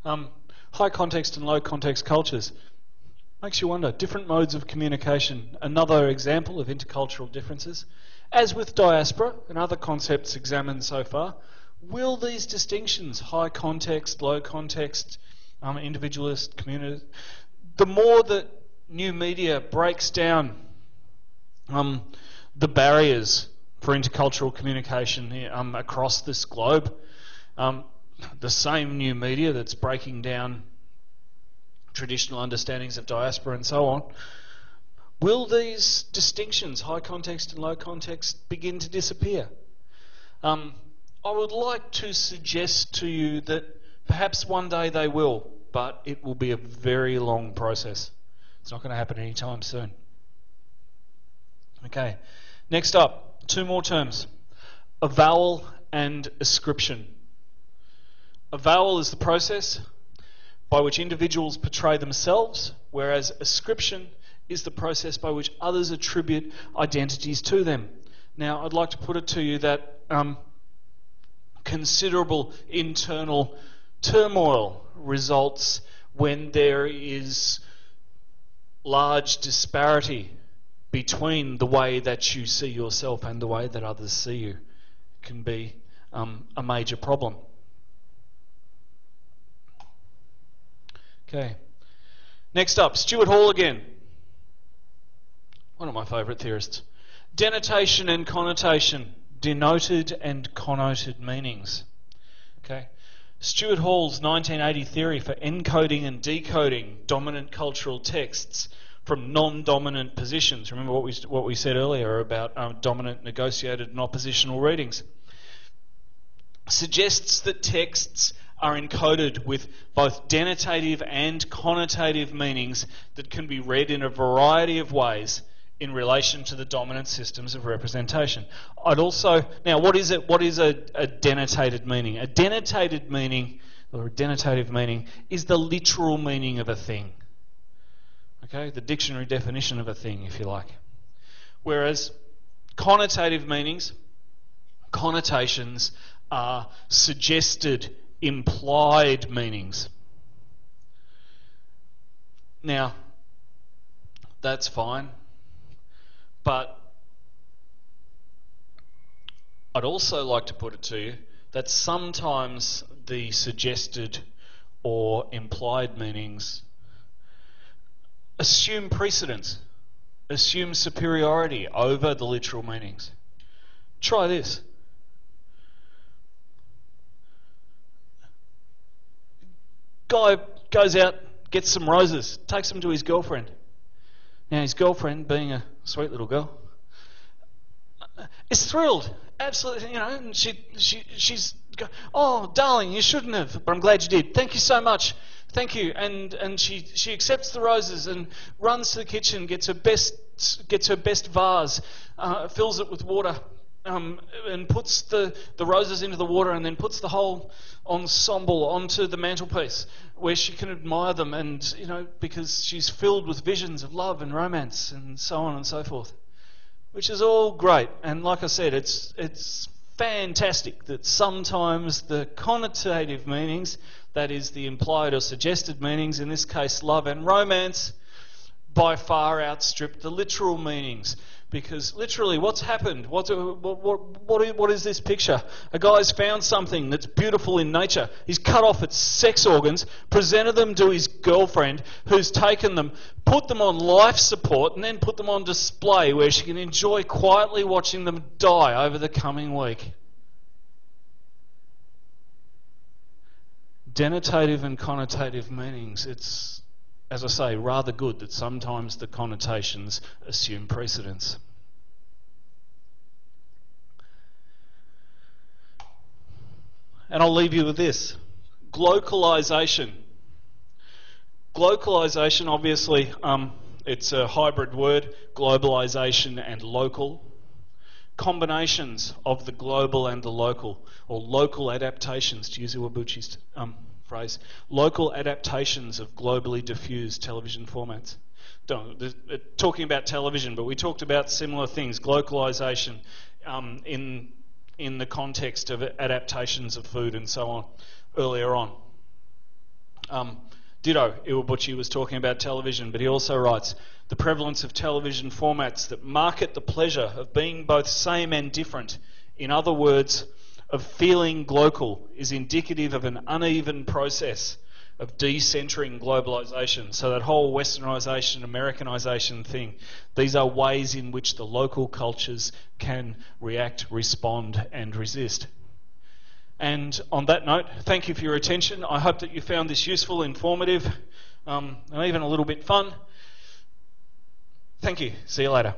High context and low context cultures. Makes you wonder, different modes of communication, another example of intercultural differences. As with diaspora and other concepts examined so far, will these distinctions, high context, low context, individualist, community, the more that new media breaks down the barriers for intercultural communication across this globe, the same new media that's breaking down traditional understandings of diaspora and so on, will these distinctions, high context and low context, begin to disappear? I would like to suggest to you that perhaps one day they will, but it will be a very long process. It's not going to happen anytime soon. Okay, next up, two more terms. Avowal and ascription. Avowal is the process by which individuals portray themselves, whereas ascription is the process by which others attribute identities to them. Now, I'd like to put it to you that considerable internal turmoil results when there is large disparity between the way that you see yourself and the way that others see you. It can be a major problem. Okay. Next up, Stuart Hall again. One of my favourite theorists. Denotation and connotation. Denoted and connoted meanings. Okay. Stuart Hall's 1980 theory for encoding and decoding dominant cultural texts from non-dominant positions. Remember what we said earlier about dominant, negotiated and oppositional readings. Suggests that texts are encoded with both denotative and connotative meanings that can be read in a variety of ways in relation to the dominant systems of representation. Now what is it? What is a denotated meaning? A denotated meaning, or a denotative meaning, is the literal meaning of a thing. Okay, the dictionary definition of a thing, if you like. Whereas connotative meanings, connotations, are suggested, implied meanings. Now, that's fine, but I'd also like to put it to you that sometimes the suggested or implied meanings assume precedence, assume superiority over the literal meanings. Try this. Guy goes out, gets some roses, takes them to his girlfriend. Now his girlfriend, being a sweet little girl, is thrilled, absolutely, and she's oh darling, you shouldn't have, but I'm glad you did. Thank you so much, thank you. And she accepts the roses and runs to the kitchen, gets her best vase, fills it with water. And puts the roses into the water and then puts the whole ensemble onto the mantelpiece where she can admire them, and because she's filled with visions of love and romance and so on and so forth, which is all great. And like I said, it's fantastic that sometimes the connotative meanings, that is the implied or suggested meanings, in this case love and romance, by far outstrip the literal meanings. Because literally, what's happened? What is this picture? A guy's found something that's beautiful in nature. He's cut off its sex organs, presented them to his girlfriend, who's taken them, put them on life support, and then put them on display where she can enjoy quietly watching them die over the coming week. Denotative and connotative meanings. It's, as I say, rather good that sometimes the connotations assume precedence. And I'll leave you with this. Glocalization. Glocalization, obviously, it's a hybrid word, globalization and local. Combinations of the global and the local, or local adaptations, to use Iwabuchi's phrase, local adaptations of globally diffused television formats. Talking about television, but we talked about similar things, glocalization in the context of adaptations of food and so on earlier on. Ditto, Iwabuchi was talking about television, but he also writes, the prevalence of television formats that market the pleasure of being both same and different, in other words, of feeling local, is indicative of an uneven process of decentering globalisation. So that whole westernisation, Americanisation thing, these are ways in which the local cultures can react, respond and resist. And on that note, thank you for your attention. I hope that you found this useful, informative, and even a little bit fun. Thank you. See you later.